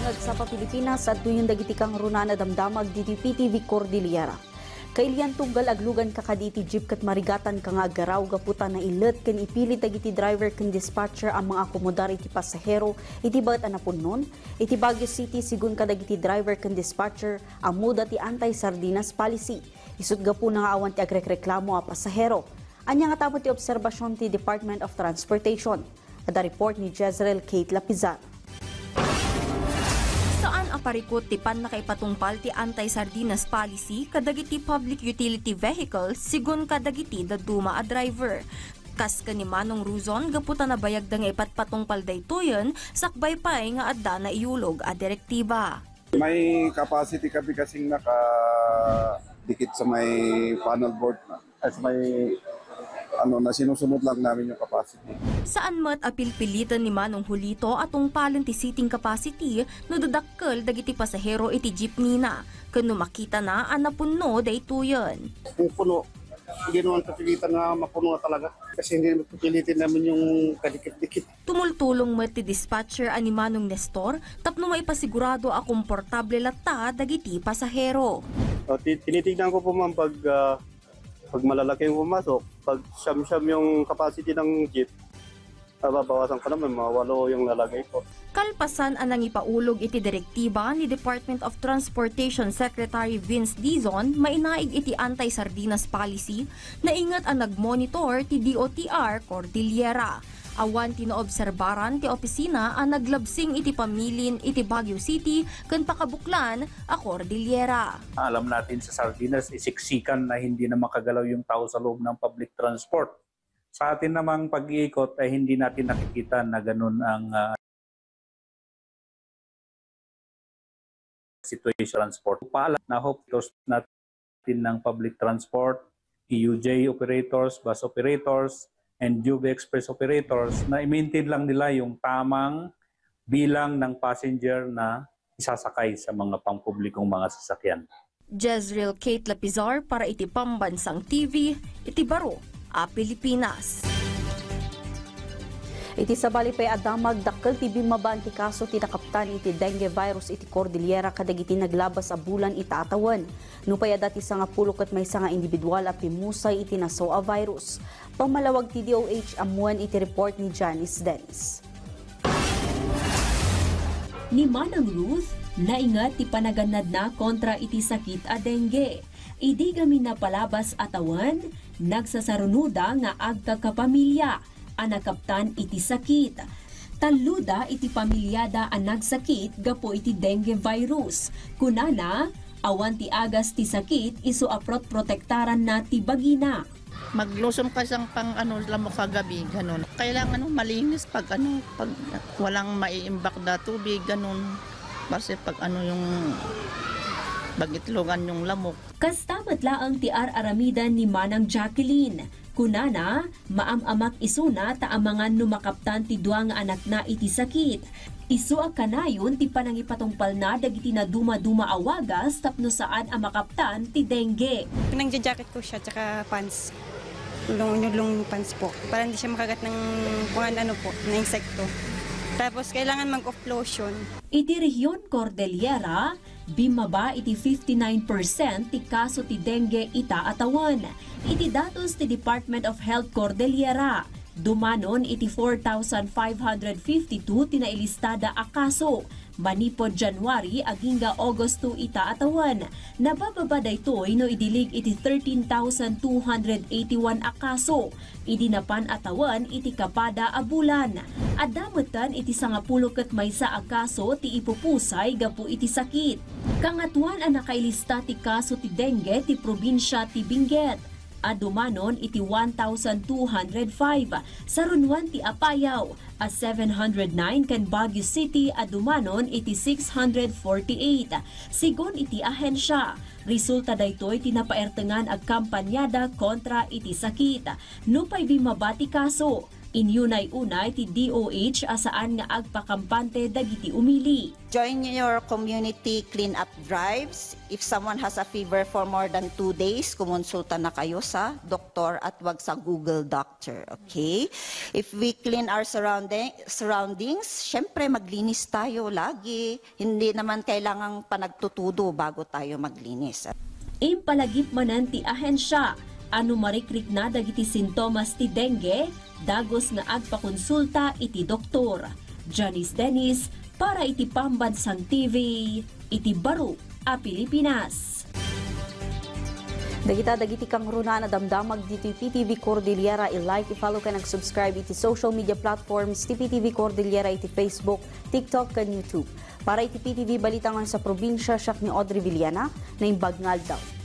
damag sa Pilipinas at tuyong dagiti kang runana damdamag diti PTV Cordillera. Kailian tunggal aglugan kakaditi jeep kat marigatan ka nga agaraw gaputan na ilet ken ipilit dagiti driver ken dispatcher ang mga akomodar iti pasahero iti bagat anapon nun. Iti Baguio City sigun kadagiti driver ken dispatcher ang muda ti anti-sardinas policy. Isut gapu na nga awan ti agrekreklamo a pasahero. Anya nga tapos ti obserbasyon ti Department of Transportation. Ada report ni Jezreel Kate Lapizar. Saan aparikot ti pan nakaipatungpal ti anti-sardinas policy kadagiti public utility vehicle sigun kadagiti daduma a driver. Kas ka ni Manong Ruzon gaputan na bayag da nga ipatpatungpal daytoyon sakbay pay nga adda na iulog a direktiba. May capacity kami kasing nakadikit sa may panel board as may na sinusunod lang namin yung capacity. Saan mat apilpilitan ni Manong Hulito atong palan ti seating capacity no dadakkel dagiti pasahero iti jeepney na kano makita na anapunno daytoyon. Kung puno, hindi naman papilitan na mapuno talaga kasi hindi naman papilitin namin yung kadikit-dikit. Tumultulong mat ti dispatcher ani Manong Nestor tapno maipasigurado a komportable latta dagiti pasahero. Tinitignan ko po ma'am pag malalaki yung pumasok, pag siyam-siyam yung capacity ng jeep, babawasan ko naman, mawalo yung lalagay ko. Kalpasan anang ipaulog iti direktiba ni Department of Transportation Secretary Vince Dizon mainaig iti anti-sardinas policy na ingat ang nagmonitor ti DOTR Cordillera. Awan tinoobserbaran ti opisina ang naglabsing iti pamilin iti Baguio City ken pakabuklan a Cordillera. Alam natin sa sardinas isiksikan na hindi na makagalaw yung tao sa loob ng public transport. Sa atin namang pag-iikot ay hindi natin nakikita na ganun ang situation transport. Paalam na hope natin ng public transport, EUJ operators, bus operators, and UV Express operators na i-maintain lang nila yung tamang bilang ng passenger na isasakay sa mga pampublikong mga sasakyan. Jezreel Kate Lapizar para iti Pambansang TV, iti Baro, Pilipinas. Iti sabali pay adamag dakkel ti bimaban ti kaso ti nakaptan iti dengue virus iti Cordillera kadagiti naglabas a bulan itatawan. Nupay dati sa nga pulo ket may nga individual a pimusay iti naso a virus. Pamalawag ti DOH amuan iti report ni Janice Dennis. Ni Manang Ruth, naingat ti panaganad na kontra iti sakit a dengue. Idi kami napalabas atawan, nagsasarunuda nga agkakapamilya. Anakaptan iti sakit. Taluda iti pamilyada ang nagsakit gapo iti dengue virus. Kunana, awan ti agas ti sakit isu aprot protektaran na ti bagina. Maglusom ka sang pang lamok kagabi, ganun. Kailangan malinis pag pag walang maiimbak na tubig, ganun. Kasi pag yung bagitlogan yung lamok. Kastamat laang ti aramidan ni Manang Jacqueline. Kunana, maamamak isuna ta amangan numakaptan ti dua nga anak na iti sakit. Isu a kanayon ti panangipatungpal na dagiti na duma-duma awagas tapno saan a makaptan ti dengue. Pinangja-jacket ko siya tsaka pants. Long pants po. Para hindi siya makagat ng na insekto. Tapos kailangan mag-off lotion. Iti rehiyon Cordillera, bimaba iti 59% ti kaso ti dengue itaatawan. Iti datos ti Department of Health Cordillera, dumanon iti 4,552 tinailistada a kaso. Manipod January agingga Agosto itaatawan. Nabababa daytoy no idilig iti 13,281 a kaso. Idinapan atawan iti kapada a bulan. Adamutan iti 10 ket maysa a kaso ti ipupusay gapu iti sakit. Kangatuan ang nakailista ti kaso ti dengue ti probinsya ti Benguet. Adumanon iti 1,205, sarunwan ti Apayao, a 709 kan Baguio City adumanon iti 648, sigon iti ahensya. Resulta daytoy tinapaertengan ag kampanyada kontra iti sakit. Nupay bimabati kaso, Inyunay-unay ti DOH asaan nga agpakampante dagiti umili. Join your community clean-up drives. If someone has a fever for more than 2 days, kumonsulta na kayo sa doktor at wag sa Google Doctor. Okay? If we clean our surroundings, syempre maglinis tayo lagi. Hindi naman kailangang panagtutudo bago tayo maglinis. Impalagip manan ti ahensya, ano marikrik na dagiti sintomas ti dengue, dagos nga agpakonsulta iti doktor. Janice Dennis, para iti Pambansang TV, iti Baro a Pilipinas. Dagiti kang runa na damdamag dito PTV Cordillera, i-like, i-follow ka subscribe iti social media platforms ti PTV Cordillera iti Facebook, TikTok, kan YouTube. Para iti PTV balitangan sa probinsya, siya ni Audrey Villana na imbag ngaldaw.